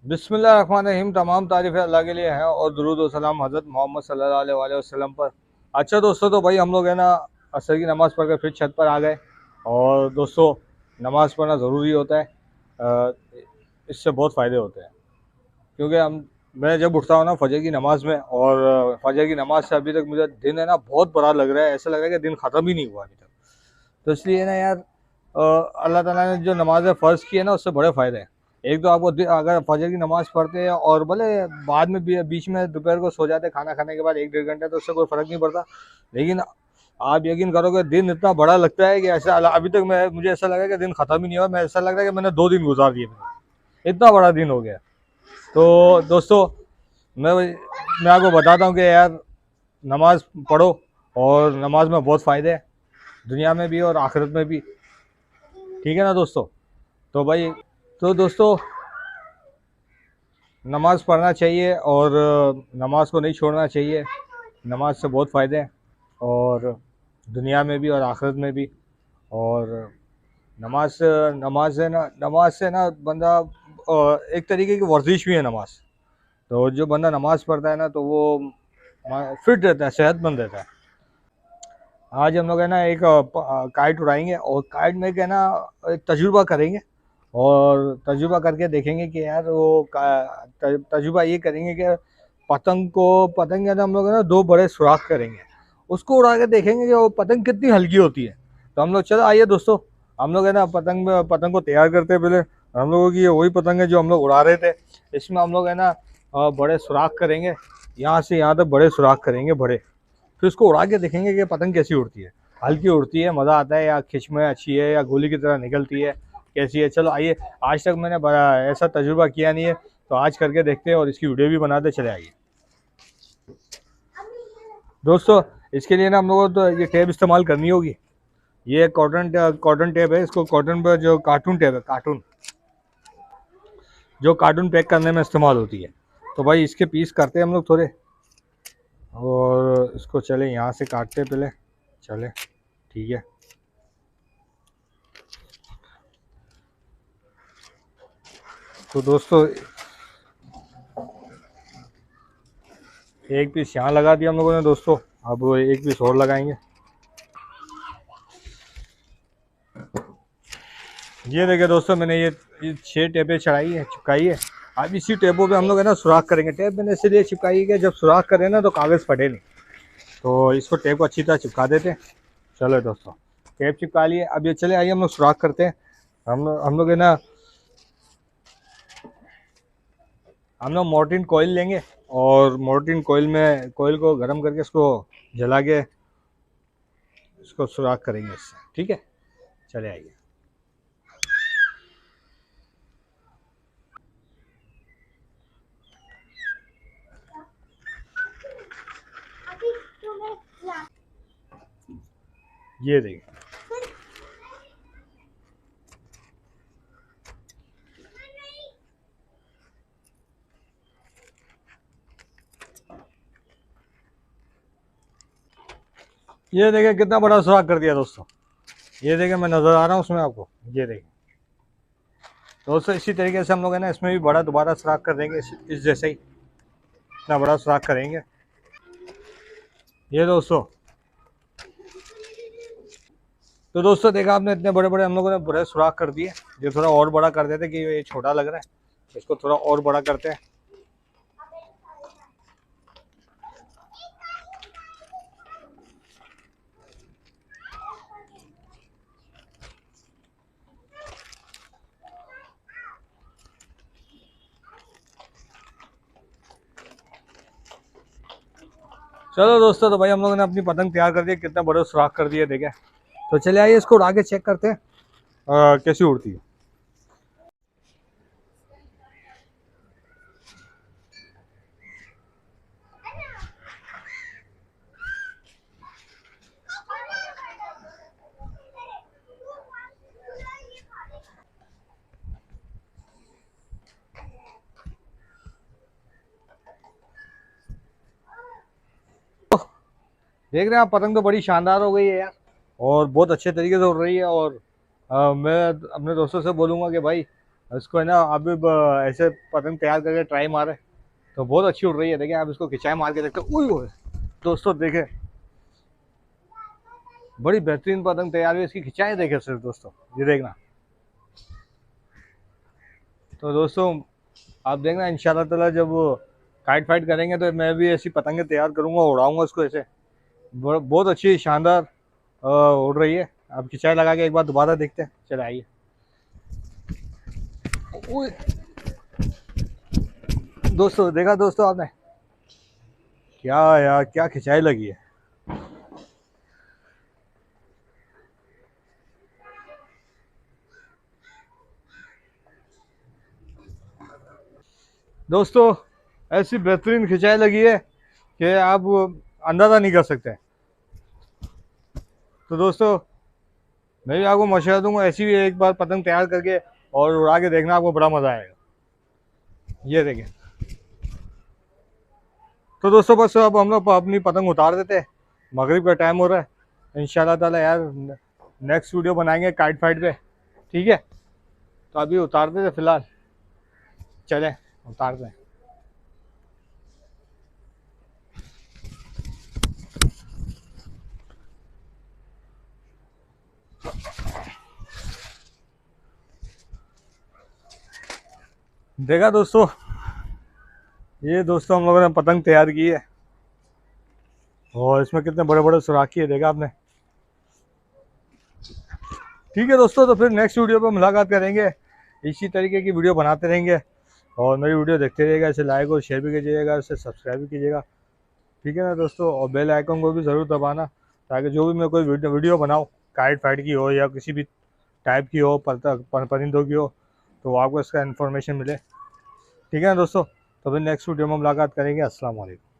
बिस्मिल्लाहिर्रहमानिर्रहीम। तमाम तारीफ़ें अल्लाह के लिए हैं और दुरूद व सलाम हज़रत मोहम्मद सल्लल्लाहु अलैहि वसल्लम पर। अच्छा दोस्तों, तो भाई हम लोग है ना असर की नमाज़ पढ़ कर फिर छत पर आ गए। और दोस्तों, नमाज़ पढ़ना ज़रूरी होता है। इससे बहुत फ़ायदे होते हैं, क्योंकि मैं जब उठता हूँ ना फजर की नमाज़ में, और फजर की नमाज़ से अभी तक मुझे दिन है ना बहुत बड़ा लग रहा है। ऐसा लग रहा है कि दिन ख़त्म ही नहीं हुआ अभी तक। तो इसलिए ना यार, अल्लाह ताला ने जो नमाज़ें फ़र्ज़ की है ना, उससे बड़े फ़ायदे हैं। एक तो आपको अगर फजर की नमाज़ पढ़ते हैं और भले बाद में भी बीच में दोपहर को सो जाते खाना खाने के बाद 1-1.5 घंटे, तो उससे कोई फ़र्क नहीं पड़ता। लेकिन आप यकीन करोगे, दिन इतना बड़ा लगता है कि ऐसा अभी तक मुझे ऐसा लगा कि दिन ख़त्म ही नहीं हुआ। मैं ऐसा लग रहा है कि मैंने 2 दिन गुजार दिए, इतना बड़ा दिन हो गया। तो दोस्तों, मैं मैं आपको बताता हूँ कि यार, नमाज़ पढ़ो, और नमाज में बहुत फ़ायदे हैं, दुनिया में भी और आखिरत में भी। ठीक है ना दोस्तों? तो भाई, तो दोस्तों, नमाज़ पढ़ना चाहिए और नमाज को नहीं छोड़ना चाहिए। नमाज से बहुत फ़ायदे हैं, और दुनिया में भी और आखिरत में भी। और नमाज नमाज से ना बंदा, एक तरीके की वर्जिश भी है नमाज। तो जो बंदा नमाज पढ़ता है ना, तो वो फिट रहता है, सेहतमंद रहता है। आज हम लोग है ना एक काइट उड़ाएंगे, और काइट में क्या है ना, एक तजुर्बा करेंगे। और तजुर्बा करके देखेंगे कि यार तजुर्बा ये करेंगे कि पतंग है ना, हम लोग है ना 2 बड़े सुराख करेंगे। उसको उड़ा के देखेंगे कि वो पतंग कितनी हल्की होती है। तो हम लोग, चलो आइए दोस्तों, हम लोग है ना पतंग को तैयार करते हैं पहले। हम लोगों की ये वही पतंग है जो हम लोग उड़ा रहे थे। इसमें हम लोग है ना बड़े सुराख करेंगे, यहाँ से यहाँ तक बड़े सुराख करेंगे, बड़े। फिर उसको उड़ा के देखेंगे कि पतंग कैसी उड़ती है, हल्की उड़ती है, मज़ा आता है, या खिंच में अच्छी है, या गोली की तरह निकलती है, कैसी है। चलो आइए, आज तक मैंने बड़ा ऐसा तजुर्बा किया नहीं है, तो आज करके देखते हैं और इसकी वीडियो भी बनाते चले आइए। दोस्तों, इसके लिए ना हम लोगों को तो ये टेप इस्तेमाल करनी होगी। ये कॉटन टेप है। इसको कॉटन पर जो कार्टून टेप है, कार्टून जो कार्टून पैक करने में इस्तेमाल होती है। तो भाई इसके पीस करते हैं हम लोग थोड़े, और इसको चले यहाँ से काटते हैं पहले। चले, ठीक है। तो दोस्तों, एक पीस यहाँ लगा दिया हम लोगों ने दोस्तों। अब वो एक पीस और लगाएंगे। ये देखिए दोस्तों, मैंने ये 6 टेपें चढ़ाई है, चिपकाई है। अब इसी टेपों पे हम लोग है ना सुराख करेंगे। टेप मैंने इसलिए चिपकाई है कि जब सुराख करें ना, तो कागज़ फटे नहीं। तो इसको टेप को अच्छी तरह चिपका देते हैं। चलो दोस्तों, टेप चिपका लिए। अब ये चले आइए हम लोग सुराख करते हैं। हम लोग है ना, हम लोग मोर्टीन कोयल लेंगे, और मोर्टीन कोयल को गर्म करके इसको जला के इसको सुराख करेंगे इससे। ठीक है, चले आइए। ये देखिए, ये देखिए कितना बड़ा सुराख कर दिया दोस्तों। ये देखिए, मैं नज़र आ रहा हूँ उसमें आपको। ये देखिए दोस्तों, इसी तरीके से हम लोग है ना इसमें भी बड़ा दोबारा सुराख कर देंगे, इस जैसे ही इतना बड़ा सुराख करेंगे। ये दोस्तों, तो दोस्तों देखा आपने, इतने बड़े बड़े हम लोगों ने बड़े सुराख कर दिए। ये थोड़ा और बड़ा कर देते कि ये छोटा लग रहा है, इसको थोड़ा और बड़ा करते हैं। चलो दोस्तों, तो भाई हम लोगों ने अपनी पतंग तैयार कर दी, कितना बड़ा सुराख कर दिया देखे। तो चले आइए, इसको उड़ा के चेक करते हैं कैसी उड़ती है। देख रहे हैं आप, पतंग तो बड़ी शानदार हो गई है यार, और बहुत अच्छे तरीके से उड़ रही है। और मैं अपने दोस्तों से बोलूँगा कि भाई इसको है ना अभी ऐसे पतंग तैयार करके ट्राई मारे तो बहुत अच्छी उड़ रही है। देखें आप इसको खिंचाई मार के देखते हो, उई ओए दोस्तों देखें, बड़ी बेहतरीन पतंग तैयार हुई। इसकी खिंचाई देखें सिर्फ दोस्तों, ये देखना। तो दोस्तों आप देखना इंशाल्लाह ताला जब वो काइट फाइट करेंगे तो मैं भी ऐसी पतंगे तैयार करूंगा, उड़ाऊंगा इसको ऐसे। बहुत अच्छी शानदार उड़ रही है। अब खिंचाई लगा के एक बार दोबारा देखते हैं, चले आइए। ओए, दोस्तों देखा दोस्तों आपने, क्या यार क्या खिंचाई लगी है। दोस्तों ऐसी बेहतरीन खिंचाई लगी है कि आप अंदाज़ा नहीं कर सकते। तो दोस्तों मैं भी आपको मशवरा दूंगा, ऐसी भी एक बार पतंग तैयार करके और उड़ा के देखना, आपको बड़ा मज़ा आएगा। ये देखिए। तो दोस्तों बस अब हम लोग अपनी पतंग उतार देते हैं, मगरिब का टाइम हो रहा है। इंशाल्लाह ताला यार नेक्स्ट वीडियो बनाएंगे काइट फाइट पे, ठीक है। तो अभी उतारते थे फिलहाल, चलें उतारते हैं। देखा दोस्तों, ये दोस्तों हम लोगों ने पतंग तैयार की है और इसमें कितने बड़े बड़े सुराखी है, देखा आपने। ठीक है दोस्तों, तो फिर नेक्स्ट वीडियो पर मुलाकात करेंगे, इसी तरीके की वीडियो बनाते रहेंगे। और मेरी वीडियो देखते रहिएगा, इसे लाइक और शेयर भी कीजिएगा, इसे सब्सक्राइब भी कीजिएगा, ठीक है ना दोस्तों। और बेल आइकन को भी ज़रूर दबाना, ताकि जो भी मैं कोई वीडियो बनाऊँ, काइट फाइट की हो या किसी भी टाइप की हो, परिंदों की हो, तो आपको इसका इन्फॉर्मेशन मिले, ठीक है ना दोस्तों। तो फिर नेक्स्ट वीडियो में मुलाकात करेंगे। अस्सलाम वालेकुम।